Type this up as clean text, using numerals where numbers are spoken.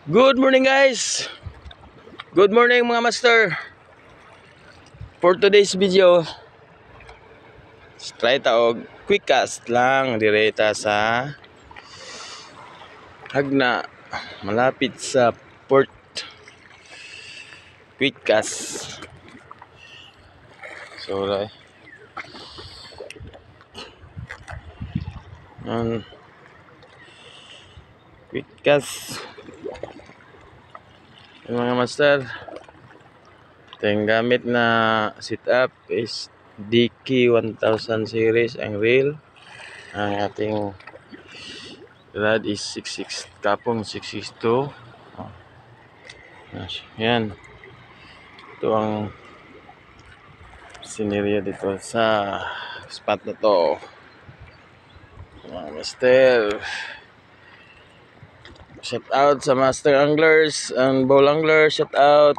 Good morning guys. Good morning mga master. For today's video, try taog quick cast lang direta sa Hagna, malapit sa port. Quick cast. So quick cast mga master. Ito yung gamit na setup is DK 1000 series ang reel. Ang ating rod is 66 kapong 662. Yan. Ito ang scenario dito sa spot na to. Mga master. Shout out sa master anglers and bowl anglers. Shout out.